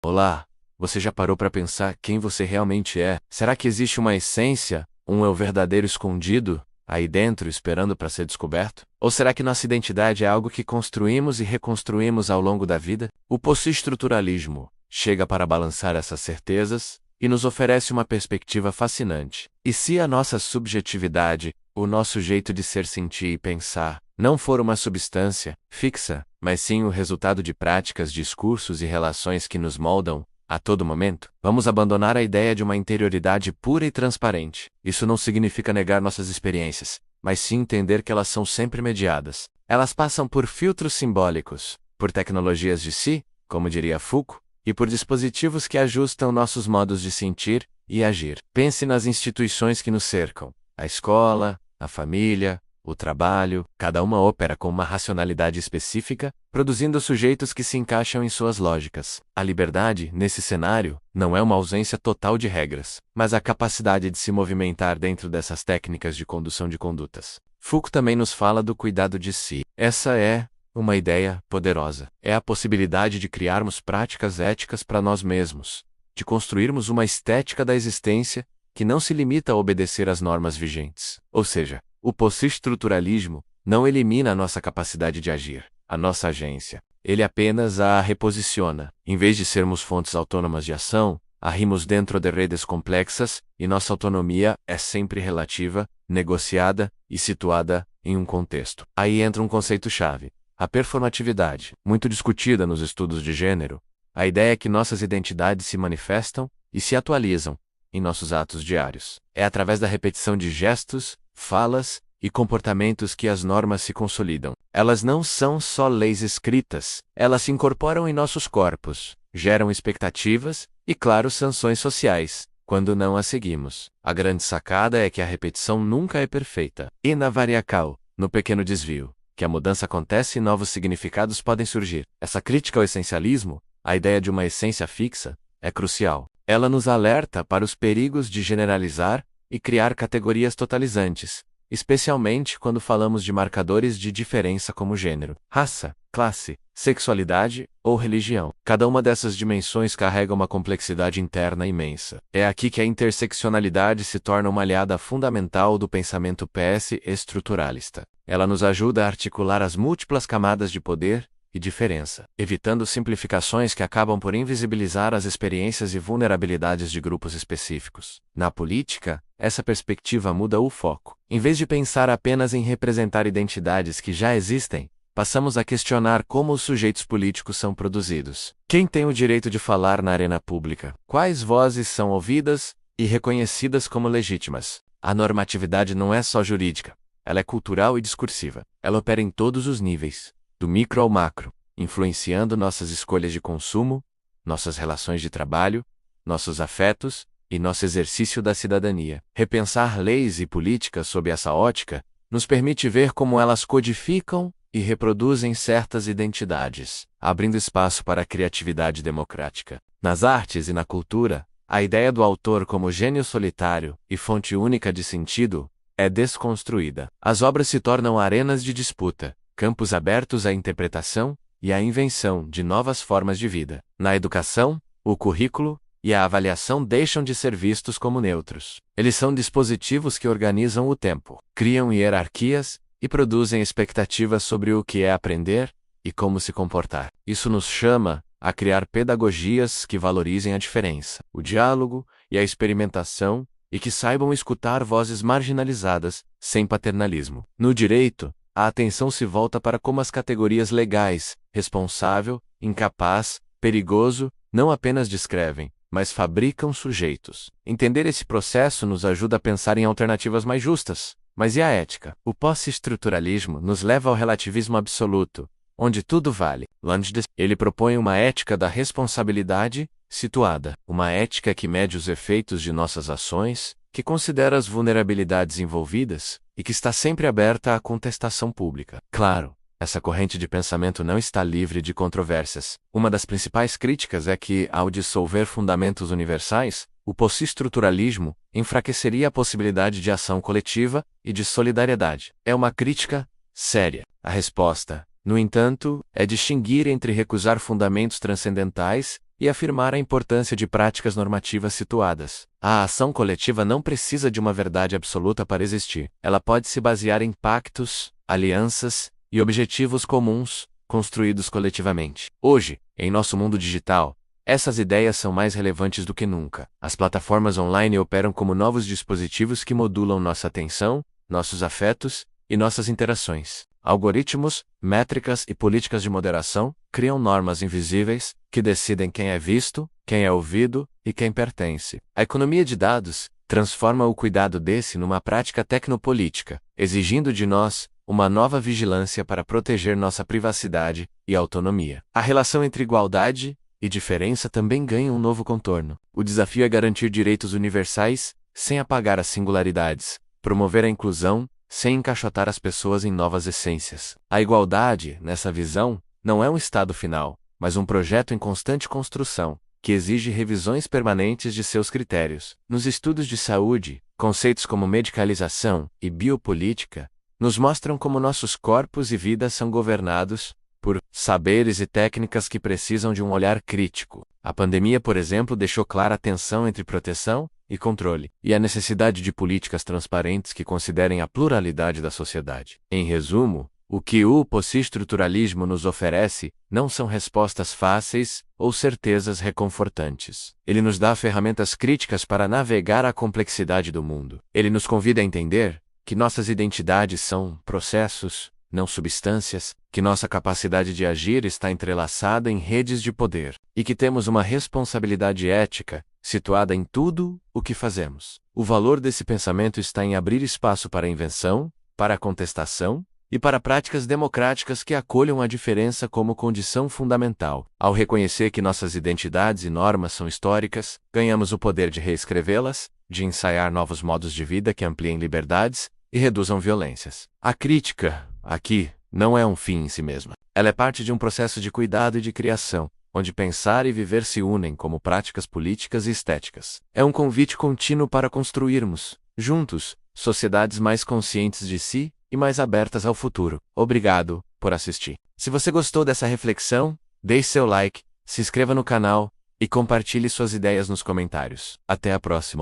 Olá, você já parou para pensar quem você realmente é? Será que existe uma essência, um eu verdadeiro escondido, aí dentro esperando para ser descoberto? Ou será que nossa identidade é algo que construímos e reconstruímos ao longo da vida? O possestruturalismo chega para balançar essas certezas e nos oferece uma perspectiva fascinante. E se a nossa subjetividade, o nosso jeito de ser, sentir e pensar, não for uma substância fixa, mas sim o resultado de práticas, discursos e relações que nos moldam a todo momento, vamos abandonar a ideia de uma interioridade pura e transparente. Isso não significa negar nossas experiências, mas sim entender que elas são sempre mediadas. Elas passam por filtros simbólicos, por tecnologias de si, como diria Foucault, e por dispositivos que ajustam nossos modos de sentir e agir. Pense nas instituições que nos cercam: a escola, a família, o trabalho. Cada uma opera com uma racionalidade específica, produzindo sujeitos que se encaixam em suas lógicas. A liberdade, nesse cenário, não é uma ausência total de regras, mas a capacidade de se movimentar dentro dessas técnicas de condução de condutas. Foucault também nos fala do cuidado de si. Essa é uma ideia poderosa. É a possibilidade de criarmos práticas éticas para nós mesmos, de construirmos uma estética da existência que não se limita a obedecer às normas vigentes. Ou seja, o possestruturalismo não elimina a nossa capacidade de agir, a nossa agência. Ele apenas a reposiciona. Em vez de sermos fontes autônomas de ação, agimos dentro de redes complexas e nossa autonomia é sempre relativa, negociada e situada em um contexto. Aí entra um conceito-chave: a performatividade, muito discutida nos estudos de gênero. A ideia é que nossas identidades se manifestam e se atualizam em nossos atos diários. É através da repetição de gestos, falas e comportamentos que as normas se consolidam. Elas não são só leis escritas, elas se incorporam em nossos corpos, geram expectativas e, claro, sanções sociais quando não as seguimos. A grande sacada é que a repetição nunca é perfeita. E na variacal, no pequeno desvio, que a mudança acontece e novos significados podem surgir. Essa crítica ao essencialismo, a ideia de uma essência fixa, é crucial. Ela nos alerta para os perigos de generalizar e criar categorias totalizantes, especialmente quando falamos de marcadores de diferença como gênero, raça, classe, sexualidade ou religião. Cada uma dessas dimensões carrega uma complexidade interna imensa. É aqui que a interseccionalidade se torna uma aliada fundamental do pensamento PS-estruturalista. Ela nos ajuda a articular as múltiplas camadas de poder e diferença, evitando simplificações que acabam por invisibilizar as experiências e vulnerabilidades de grupos específicos. Na política, essa perspectiva muda o foco. Em vez de pensar apenas em representar identidades que já existem, passamos a questionar como os sujeitos políticos são produzidos. Quem tem o direito de falar na arena pública? Quais vozes são ouvidas e reconhecidas como legítimas? A normatividade não é só jurídica, ela é cultural e discursiva. Ela opera em todos os níveis, do micro ao macro, influenciando nossas escolhas de consumo, nossas relações de trabalho, nossos afetos e nosso exercício da cidadania. Repensar leis e políticas sob essa ótica nos permite ver como elas codificam e reproduzem certas identidades, abrindo espaço para a criatividade democrática. Nas artes e na cultura, a ideia do autor como gênio solitário e fonte única de sentido é desconstruída. As obras se tornam arenas de disputa, campos abertos à interpretação e à invenção de novas formas de vida. Na educação, o currículo e a avaliação deixam de ser vistos como neutros. Eles são dispositivos que organizam o tempo, criam hierarquias e produzem expectativas sobre o que é aprender e como se comportar. Isso nos chama a criar pedagogias que valorizem a diferença, o diálogo e a experimentação e que saibam escutar vozes marginalizadas sem paternalismo. No direito, a atenção se volta para como as categorias legais, responsável, incapaz, perigoso, não apenas descrevem, mas fabricam sujeitos. Entender esse processo nos ajuda a pensar em alternativas mais justas. Mas e a ética? O pós-estruturalismo nos leva ao relativismo absoluto, onde tudo vale. Ele propõe uma ética da responsabilidade situada, uma ética que mede os efeitos de nossas ações, que considera as vulnerabilidades envolvidas e que está sempre aberta à contestação pública. Claro, essa corrente de pensamento não está livre de controvérsias. Uma das principais críticas é que, ao dissolver fundamentos universais, o possestruturalismo enfraqueceria a possibilidade de ação coletiva e de solidariedade. É uma crítica séria. A resposta, no entanto, é distinguir entre recusar fundamentos transcendentais e afirmar a importância de práticas normativas situadas. A ação coletiva não precisa de uma verdade absoluta para existir. Ela pode se basear em pactos, alianças e objetivos comuns, construídos coletivamente. Hoje, em nosso mundo digital, essas ideias são mais relevantes do que nunca. As plataformas online operam como novos dispositivos que modulam nossa atenção, nossos afetos e nossas interações. Algoritmos, métricas e políticas de moderação criam normas invisíveis que decidem quem é visto, quem é ouvido e quem pertence. A economia de dados transforma o cuidado desse numa prática tecnopolítica, exigindo de nós uma nova vigilância para proteger nossa privacidade e autonomia. A relação entre igualdade e diferença também ganha um novo contorno. O desafio é garantir direitos universais sem apagar as singularidades, promover a inclusão sem encaixotar as pessoas em novas essências. A igualdade, nessa visão, não é um estado final, mas um projeto em constante construção, que exige revisões permanentes de seus critérios. Nos estudos de saúde, conceitos como medicalização e biopolítica nos mostram como nossos corpos e vidas são governados por saberes e técnicas que precisam de um olhar crítico. A pandemia, por exemplo, deixou clara a tensão entre proteção e controle, e a necessidade de políticas transparentes que considerem a pluralidade da sociedade. Em resumo, o que o pós-estruturalismo nos oferece não são respostas fáceis ou certezas reconfortantes. Ele nos dá ferramentas críticas para navegar a complexidade do mundo. Ele nos convida a entender que nossas identidades são processos, não substâncias, que nossa capacidade de agir está entrelaçada em redes de poder, e que temos uma responsabilidade ética situada em tudo o que fazemos. O valor desse pensamento está em abrir espaço para a invenção, para a contestação e para práticas democráticas que acolham a diferença como condição fundamental. Ao reconhecer que nossas identidades e normas são históricas, ganhamos o poder de reescrevê-las, de ensaiar novos modos de vida que ampliem liberdades e reduzam violências. A crítica, aqui, não é um fim em si mesma. Ela é parte de um processo de cuidado e de criação, onde pensar e viver se unem como práticas políticas e estéticas. É um convite contínuo para construirmos, juntos, sociedades mais conscientes de si e mais abertas ao futuro. Obrigado por assistir. Se você gostou dessa reflexão, deixe seu like, se inscreva no canal e compartilhe suas ideias nos comentários. Até a próxima.